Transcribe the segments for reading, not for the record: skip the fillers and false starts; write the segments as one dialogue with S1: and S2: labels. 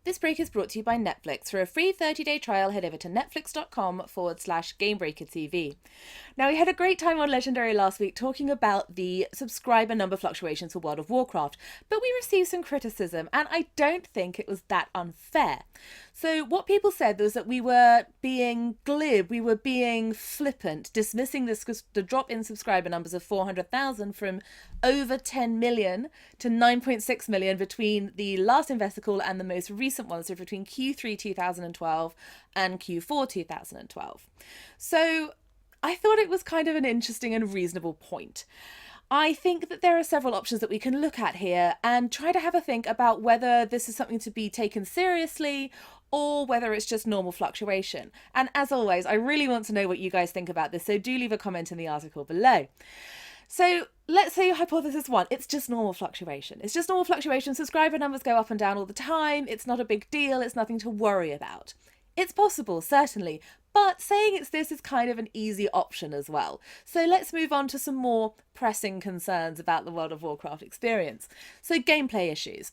S1: This break is brought to you by Netflix. For a free 30-day trial, head over to netflix.com/GameBreakerTV. Now, we had a great time on Legendary last week talking about the subscriber number fluctuations for World of Warcraft, but we received some criticism, and I don't think it was that unfair. So what people said was that we were being glib, we were being flippant, dismissing the drop in subscriber numbers of 400,000 from over 10 million to 9.6 million between the last investor call and the most recent one, so between Q3 2012 and Q4 2012. So I thought it was kind of an interesting and reasonable point. I think that there are several options that we can look at here and try to have a think about whether this is something to be taken seriously or whether it's just normal fluctuation. And as always, I really want to know what you guys think about this, so do leave a comment in the article below. So let's say hypothesis one, it's just normal fluctuation. It's just normal fluctuation. Subscriber numbers go up and down all the time. It's not a big deal. It's nothing to worry about. It's possible, certainly, but saying it's this is kind of an easy option as well. So let's move on to some more pressing concerns about the World of Warcraft experience. So gameplay issues.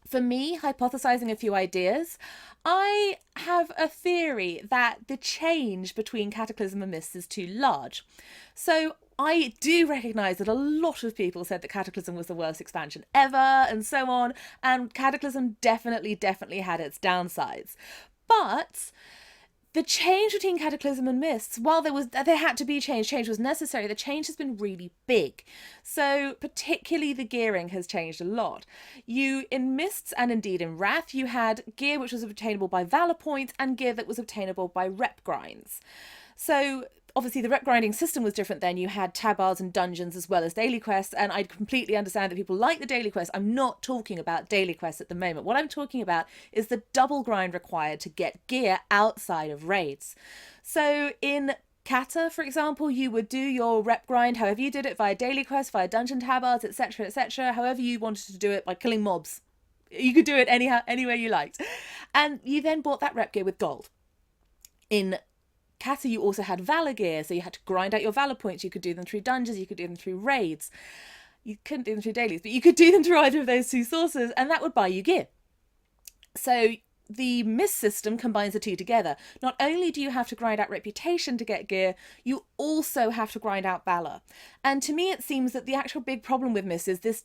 S1: For me, hypothesizing a few ideas, I have a theory that the change between Cataclysm and Mists is too large. So I do recognise that a lot of people said that Cataclysm was the worst expansion ever and so on, and Cataclysm definitely had its downsides. But the change between Cataclysm and Mists, while there had to be change was necessary, the change has been really big. So particularly the gearing has changed a lot. In Mists and indeed in Wrath, you had gear which was obtainable by Valor points and gear that was obtainable by rep grinds. So obviously the rep grinding system was different then. You had tabards and dungeons as well as daily quests, and I completely understand that people like the daily quests. I'm not talking about daily quests at the moment. What I'm talking about is the double grind required to get gear outside of raids. So in Kata, for example, you would do your rep grind however you did it, via daily quests, via dungeon tabards, etc, however you wanted to do it, by killing mobs. You could do it any way you liked. And you then bought that rep gear with gold. In Kata, you also had Valor gear, so you had to grind out your Valor points. You could do them through dungeons, you could do them through raids. You couldn't do them through dailies, but you could do them through either of those two sources, and that would buy you gear. So the Mist system combines the two together. Not only do you have to grind out reputation to get gear, you also have to grind out Valor. And to me, it seems that the actual big problem with Mist is this,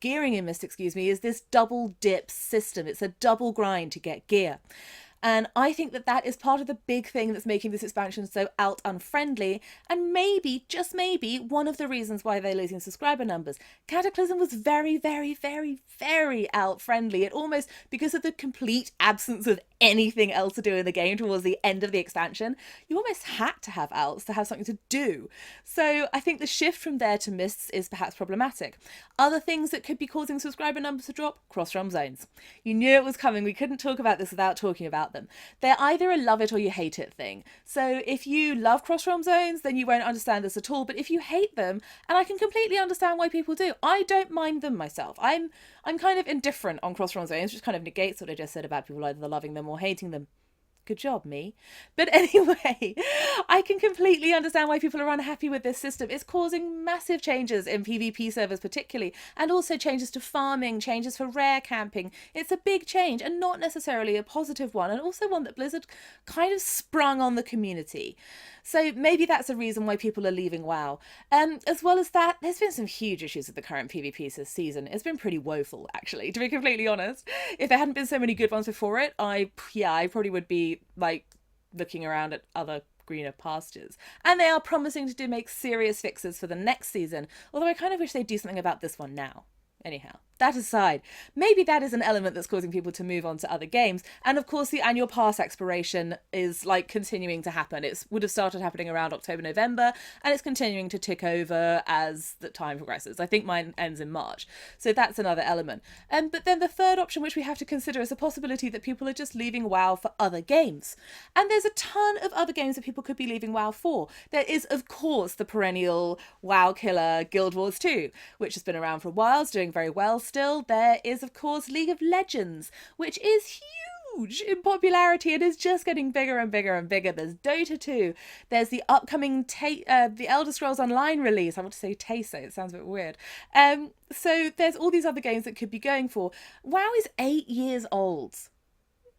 S1: gearing in Mist, is this double dip system. It's a double grind to get gear. And I think that is part of the big thing that's making this expansion so alt unfriendly, and maybe, just maybe, one of the reasons why they're losing subscriber numbers. Cataclysm was very alt friendly. It almost, because of the complete absence of anything else to do in the game towards the end of the expansion, you almost had to have alts to have something to do. So I think the shift from there to Mists is perhaps problematic. Other things that could be causing subscriber numbers to drop: cross-realm zones. You knew it was coming. We couldn't talk about this without talking about them. They're either a love it or you hate it thing. So if you love cross-realm zones, then you won't understand this at all. But if you hate them, and I can completely understand why people do, I don't mind them myself. I'm kind of indifferent on cross-realm zones, which kind of negates what I just said about people either loving them or hating them. Good job, me. But anyway, I can completely understand why people are unhappy with this system. It's causing massive changes in PvP servers particularly, and also changes to farming, changes for rare camping. It's a big change, and not necessarily a positive one, and also one that Blizzard kind of sprung on the community. So maybe that's a reason why people are leaving WoW. As well as that, there's been some huge issues with the current PvP this season. It's been pretty woeful, actually, to be completely honest. If there hadn't been so many good ones before it, I probably would be like looking around at other greener pastures. And they are promising to make serious fixes for the next season, although I kind of wish they'd do something about this one now. Anyhow, that aside, maybe that is an element that's causing people to move on to other games. And of course, the annual pass expiration is like continuing to happen. It would have started happening around October, November, and it's continuing to tick over as the time progresses. I think mine ends in March. So that's another element. But then the third option, which we have to consider, is a possibility that people are just leaving WoW for other games. And there's a ton of other games that people could be leaving WoW for. There is, of course, the perennial WoW killer Guild Wars 2, which has been around for a while. It's doing very well still. There is, of course, League of Legends, which is huge in popularity. It is just getting bigger and bigger and bigger. There's Dota 2. There's the upcoming the Elder Scrolls Online release. I want to say Taso. It sounds a bit weird. So there's all these other games that could be going for. WoW is 8 years old.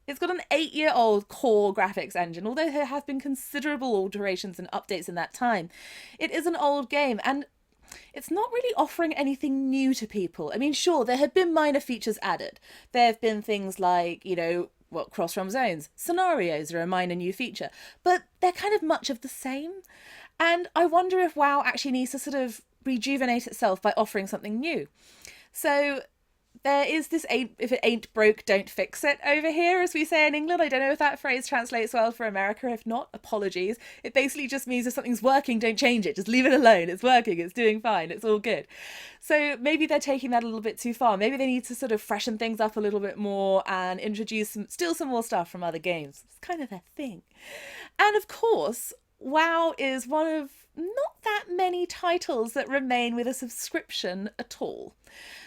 S1: It's got an 8-year-old core graphics engine, although there have been considerable alterations and updates in that time. It is an old game, and it's not really offering anything new to people. I mean, sure, there have been minor features added. There have been things like, cross-realm zones. Scenarios are a minor new feature, but they're kind of much of the same. And I wonder if WoW actually needs to sort of rejuvenate itself by offering something new. So there is this if it ain't broke, don't fix it over here, as we say in England. I don't know if that phrase translates well for America. If not, apologies. It basically just means if something's working, don't change it. Just leave it alone. It's working. It's doing fine. It's all good. So maybe they're taking that a little bit too far. Maybe they need to sort of freshen things up a little bit more and introduce still some more stuff from other games. It's kind of their thing. And of course, WoW is one of not that many titles that remain with a subscription at all.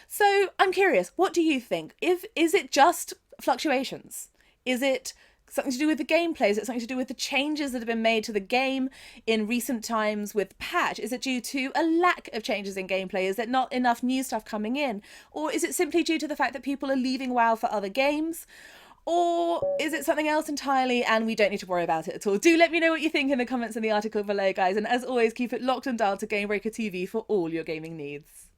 S1: So I'm curious, what do you think? Is it just fluctuations? Is it something to do with the gameplay? Is it something to do with the changes that have been made to the game in recent times with patch? Is it due to a lack of changes in gameplay? Is there not enough new stuff coming in? Or is it simply due to the fact that people are leaving WoW for other games? Or is it something else entirely and we don't need to worry about it at all? Do let me know what you think in the comments in the article below, guys. And as always, keep it locked and dialed to Gamebreaker TV for all your gaming needs.